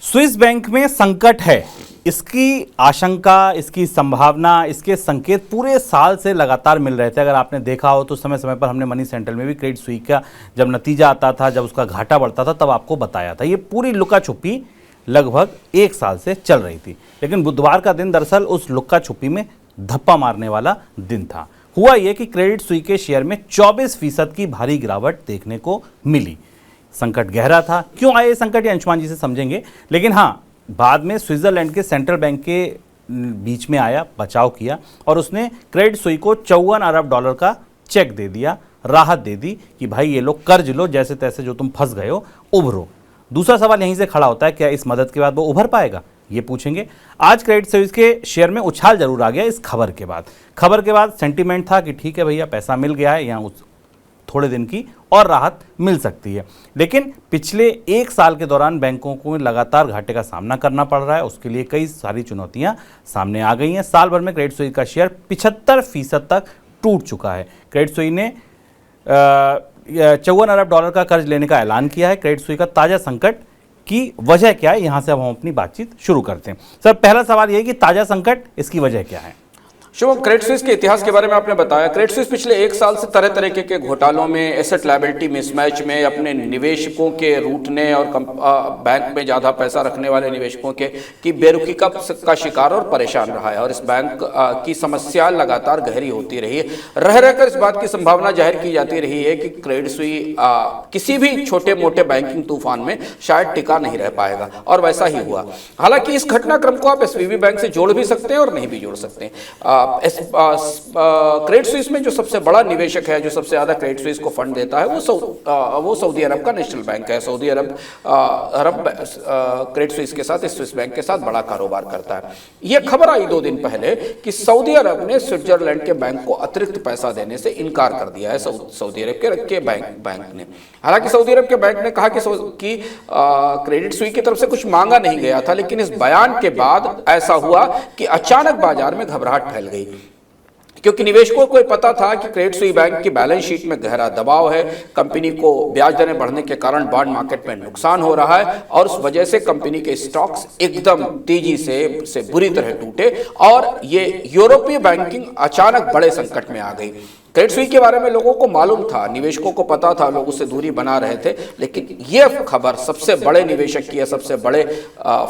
Swiss bank में संकट है, इसकी आशंका, इसकी संभावना, इसके संकेत पूरे साल से लगातार मिल रहे थे। अगर आपने देखा हो तो समय समय पर हमने मनी सेंट्रल में भी क्रेडिट स्विस का जब नतीजा आता था, जब उसका घाटा बढ़ता था, तब आपको बताया था। ये पूरी लुका छुपी लगभग एक साल से चल रही थी, लेकिन बुधवार का दिन दरअसल उस लुका छुपी में धप्पा मारने वाला दिन था। हुआ यह कि क्रेडिट स्विस के शेयर में 24% की भारी गिरावट देखने को मिली। संकट गहरा था। क्यों आए ये संकट, ये अंशुमान जी से समझेंगे, लेकिन हाँ, बाद में स्विट्जरलैंड के सेंट्रल बैंक के बीच में आया, बचाव किया और उसने क्रेडिट स्विस को $54 अरब का चेक दे दिया, राहत दे दी कि भाई ये लो, कर्ज लो, जैसे तैसे जो तुम फंस गए हो उभरो। दूसरा सवाल यहीं से खड़ा होता है, क्या इस मदद के बाद वो उभर पाएगा, ये पूछेंगे। आज क्रेडिट स्विस के शेयर में उछाल जरूर आ गया इस खबर के बाद। खबर के बाद सेंटीमेंट था कि ठीक है भैया, पैसा मिल गया है, यहाँ थोड़े दिन की और राहत मिल सकती है। लेकिन पिछले एक साल के दौरान बैंकों को लगातार घाटे का सामना करना पड़ रहा है। उसके लिए कई सारी चुनौतियां सामने आ गई हैं। साल भर में क्रेडिट स्विस का शेयर 75% तक टूट चुका है। क्रेडिट स्विस ने $54 अरब का कर्ज लेने का ऐलान किया है। क्रेडिट स्विस का ताजा संकट की वजह क्या है, यहां से अब हम अपनी बातचीत शुरू करते हैं। सर, पहला सवाल यह कि ताजा संकट, इसकी वजह क्या है? शुभम, क्रेडिट स्विस के इतिहास के बारे में आपने बताया। क्रेडिट स्विस पिछले एक साल से तरह तरह के घोटालों में, एसेट लायबिलिटी मिसमैच में, अपने निवेशकों के रूठने और बैंक में ज़्यादा पैसा रखने वाले निवेशकों की बेरुखी का शिकार और परेशान रहा है। और इस बैंक की समस्या लगातार गहरी होती रही है। रह रहकर इस बात की संभावना जाहिर की जाती रही है कि क्रेडिट स्विस किसी भी छोटे मोटे बैंकिंग तूफान में शायद टिका नहीं रह पाएगा, और वैसा ही हुआ। हालांकि इस घटनाक्रम को आप एसवीबी बैंक से जोड़ भी सकते हैं और नहीं भी जोड़ सकते हैं। क्रेडिट स्विस में जो सबसे बड़ा निवेशक है, जो सबसे ज्यादा क्रेडिट स्विस को फंड देता है, वो सऊदी अरब का नेशनल बैंक है। सऊदी अरब क्रेडिट स्विस के साथ, इस स्विस बैंक के साथ बड़ा कारोबार करता है। यह खबर आई 2 दिन पहले कि सऊदी अरब ने स्विट्जरलैंड के बैंक को अतिरिक्त पैसा देने से इनकार कर दिया है। सऊदी अरब के बैंक ने, हालांकि सऊदी अरब के बैंक ने कहा कि क्रेडिट स्विस की तरफ से कुछ मांगा नहीं गया था, लेकिन इस बयान के बाद ऐसा हुआ कि अचानक बाजार में घबराहट फैल गई, क्योंकि निवेशकों को पता था कि क्रेडिट स्विस बैंक की बैलेंस शीट में गहरा दबाव है। कंपनी को ब्याज दरें बढ़ने के कारण बॉन्ड मार्केट में नुकसान हो रहा है, और उस वजह से कंपनी के स्टॉक्स एकदम तेजी से बुरी तरह टूटे और ये यूरोपीय बैंकिंग अचानक बड़े संकट में आ गई। क्रेडिट स्विस के बारे में लोगों को मालूम था, निवेशकों को पता था, लोग उससे दूरी बना रहे थे, लेकिन यह खबर सबसे बड़े निवेशक की या सबसे बड़े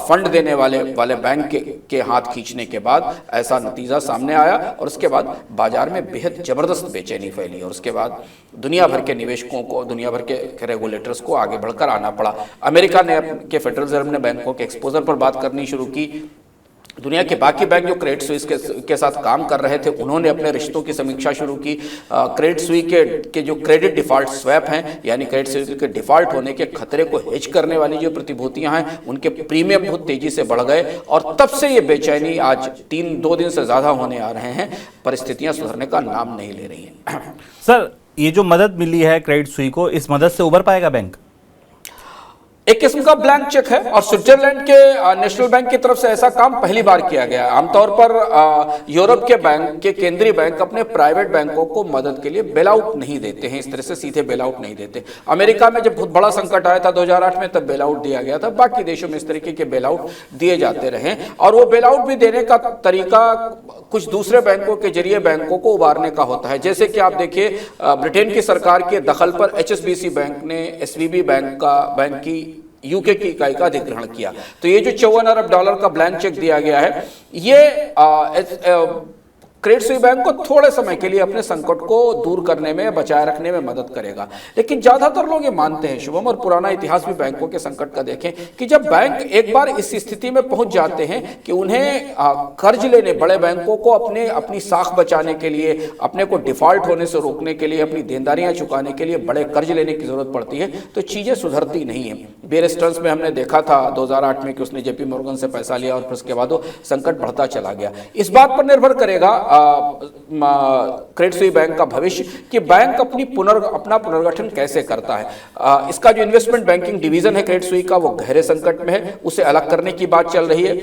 फंड देने वाले बैंक के हाथ खींचने के बाद ऐसा नतीजा सामने आया, और उसके बाद बाजार में बेहद जबरदस्त बेचैनी फैली, और उसके बाद दुनिया भर के निवेशकों को, दुनिया भर के रेगुलेटर्स को आगे बढ़कर आना पड़ा। अमेरिका ने के फेडरल रिजर्व ने बैंकों के एक्सपोजर पर बात करनी शुरू की। दुनिया के बाकी बैंक जो क्रेडिट स्विस के साथ काम कर रहे थे, उन्होंने अपने रिश्तों की समीक्षा शुरू की। क्रेडिट स्विस के जो क्रेडिट डिफॉल्ट स्वैप हैं, यानी क्रेडिट स्विस के डिफॉल्ट होने के खतरे को हेज करने वाली जो प्रतिभूतियां हैं, उनके प्रीमियम बहुत तेजी से बढ़ गए, और तब से ये बेचैनी आज 2 दिन से ज्यादा होने आ रहे हैं। परिस्थितियां सुधरने का नाम नहीं ले रही हैं। सर, ये जो मदद मिली है क्रेडिट स्विस को, इस मदद से उभर पाएगा बैंक? एक किस्म का ब्लैंक चेक है, और स्विट्जरलैंड के नेशनल बैंक की तरफ से ऐसा काम पहली बार किया गया है। आमतौर पर यूरोप के बैंक के केंद्रीय बैंक अपने प्राइवेट बैंकों को मदद के लिए बेल आउट नहीं देते हैं, इस तरह से सीधे बेल आउट नहीं देते। अमेरिका में जब बहुत बड़ा संकट आया था 2008 में, तब बेल आउट दिया गया था। बाकी देशों में इस तरीके के बेल आउट दिए जाते रहे, और वो बेल आउट भी देने का तरीका कुछ दूसरे बैंकों के जरिए बैंकों को उबारने का होता है। जैसे कि आप देखिए, ब्रिटेन की सरकार के दखल पर HSBC बैंक ने एसवीबी बैंक की यूके की इकाई का अधिग्रहण किया। तो ये जो $54 अरब का ब्लैंक चेक दिया गया है, ये क्रेडिट स्विस बैंक को थोड़े समय के लिए अपने संकट को दूर करने में, बचाए रखने में मदद करेगा। लेकिन ज्यादातर लोग ये मानते हैं, शुभम, और पुराना इतिहास भी बैंकों के संकट का देखें, कि जब बैंक एक बार इस स्थिति में पहुंच जाते हैं कि उन्हें कर्ज लेने, बड़े बैंकों को अपनी साख बचाने के लिए, अपने को डिफॉल्ट होने से रोकने के लिए, अपनी देनदारियां चुकाने के लिए बड़े कर्ज लेने की जरूरत पड़ती है, तो चीजें सुधरती नहीं है। बेयर स्टर्न्स में हमने देखा था 2008 में कि उसने JP मॉर्गन से पैसा लिया, और फिर उसके बाद वो संकट बढ़ता चला गया। इस बात पर निर्भर करेगा क्रेडिट स्विस बैंक का भविष्य, कि बैंक अपना पुनर्गठन कैसे करता है। इसका जो इन्वेस्टमेंट बैंकिंग डिवीजन है क्रेडिट स्विस का, वो गहरे संकट में है, उसे अलग करने की बात चल रही है।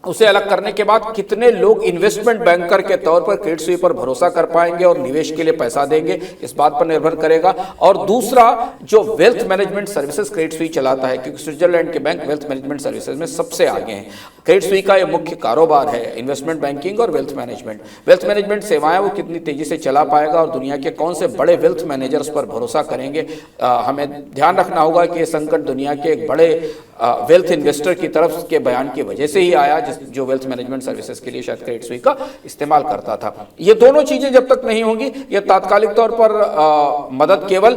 उसे अलग करने के बाद कितने लोग इन्वेस्टमेंट बैंकर के तौर पर क्रेडिट सुइस पर भरोसा कर पाएंगे और निवेश के लिए पैसा देंगे, इस बात पर निर्भर करेगा। और दूसरा, जो wealth management services Credit Suisse चलाता है, क्योंकि स्विट्जरलैंड के बैंक वेल्थ मैनेजमेंट सर्विसेज में सबसे आगे हैं। क्रेडिट सुइस का ये मुख्य कारोबार है इन्वेस्टमेंट बैंकिंग और वेल्थ मैनेजमेंट। वेल्थ मैनेजमेंट सेवाएं वो कितनी तेजी से चला पाएगा और दुनिया के कौन से बड़े वेल्थ मैनेजर्स पर भरोसा करेंगे। हमें ध्यान रखना होगा कि ये संकट दुनिया के एक बड़े वेल्थ इन्वेस्टर की तरफ के बयान की वजह से ही आया, जो वेल्थ मैनेजमेंट सर्विसेज के लिए शायद क्रेडिट सुइस का इस्तेमाल करता था। ये दोनों चीजें जब तक नहीं होंगी, ये तात्कालिक तौर पर मदद केवल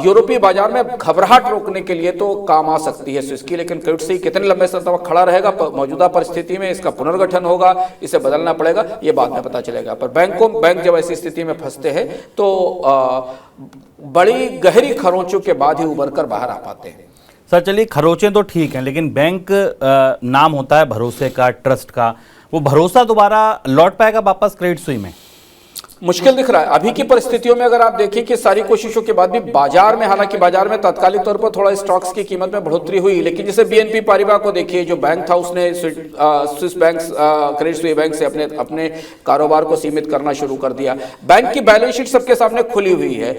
यूरोपीय बाजार में घबराहट रोकने के लिए तो काम आ सकती है स्विस की, लेकिन क्रेडिट सुइस कितने लंबे समय तक खड़ा रहेगा मौजूदा परिस्थिति में, इसका पुनर्गठन होगा, इसे बदलना पड़ेगा, ये बाद में पता चलेगा। पर बैंक जब ऐसी स्थिति में फंसते हैं तो बड़ी गहरी खरोंचों के बाद ही उभर कर बाहर आ पाते हैं। सर चलिए, खरोचें तो ठीक हैं, लेकिन बैंक नाम होता है भरोसे का, ट्रस्ट का, वो भरोसा दोबारा लौट पाएगा वापस क्रेडिट सुइस में? मुश्किल दिख रहा है अभी की परिस्थितियों में। अगर आप देखें कि सारी कोशिशों के बाद भी बाजार में, हालांकि बाजार में तात्कालिक तौर पर थोड़ा स्टॉक्स की कीमत में बढ़ोतरी हुई, लेकिन जैसे बीएनपी पारिबा को देखिए, जो बैंक था उसने Swiss bank Credit Suisse bank से अपने कारोबार को सीमित करना शुरू कर दिया। बैंक की बैलेंस शीट सबके सामने खुली हुई है,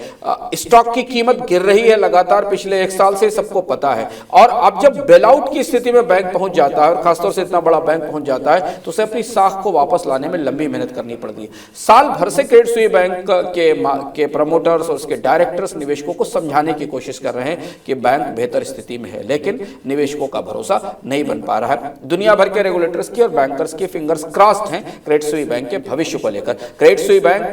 स्टॉक की कीमत गिर रही है लगातार पिछले 1 साल से, सबको पता है। और अब जब बेल आउट की स्थिति में बैंक पहुंच जाता है, और खासतौर से इतना बड़ा बैंक पहुंच जाता है, तो उसे अपनी साख को वापस लाने में लंबी मेहनत करनी पड़ती है। साल भर से क्रेडिट सुइस बैंक के प्रमोटर्स और उसके डायरेक्टर्स निवेशकों को समझाने की कोशिश कर रहे हैं कि बैंक बेहतर स्थिति में है, लेकिन निवेशकों का भरोसा नहीं बन पा रहा है। दुनिया भर के रेगुलेटर्स की और बैंकर्स की फिंगर्स क्रॉस्ड हैं क्रेडिट सुइस बैंक के भविष्य को लेकर। क्रेडिट सुइस बैंक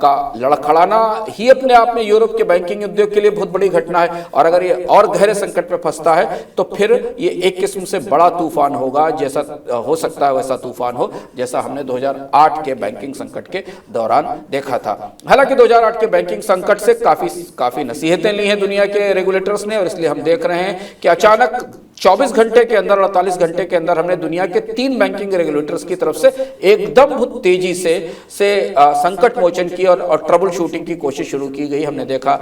का लड़खड़ाना ही अपने आप में यूरोप के बैंकिंग उद्योग के लिए बहुत बड़ी घटना है, और अगर ये और गहरे संकट में फंसता है तो फिर ये एक किस्म से बड़ा तूफान होगा, जैसा हो सकता है वैसा तूफान हो जैसा हमने 2008 के बैंकिंग संकट के दौरान देखा था। हालांकि 2008 के बैंकिंग संकट से काफी नसीहतें ली हैं दुनिया के रेगुलेटर्स ने, और इसलिए हम देख रहे हैं कि अचानक 24 घंटे के अंदर, 48 घंटे के अंदर हमने दुनिया के 3 बैंकिंग रेगुलेटर्स की तरफ से एकदम बहुत तेजी से संकट मोचन की और ट्रबल शूटिंग की कोशिश शुरू की गई। हमने देखा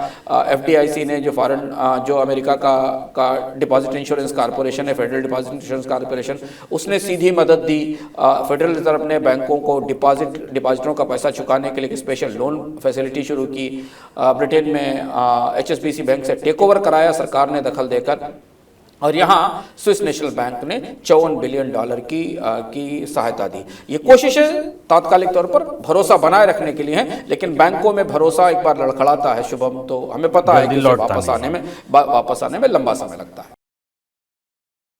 FDIC ने, जो अमेरिका का डिपॉजिट इंश्योरेंस कॉर्पोरेशन है, फेडरल डिपॉजिट इंश्योरेंस कॉर्पोरेशन, उसने सीधी मदद दी। फेडरल रिजर्व ने बैंकों को डिपॉजिटरों का पैसा चुकाने के लिए एक स्पेशल लोन फैसिलिटी शुरू की। ब्रिटेन में HSBC बैंक से टेक ओवर कराया सरकार ने दखल देकर, और यहाँ स्विस नेशनल बैंक ने $54 बिलियन की सहायता दी। ये कोशिशें तात्कालिक तौर पर भरोसा बनाए रखने के लिए हैं, लेकिन बैंकों में भरोसा एक बार लड़खड़ाता है शुभम, तो हमें पता है कि वापस आने में लंबा समय लगता है।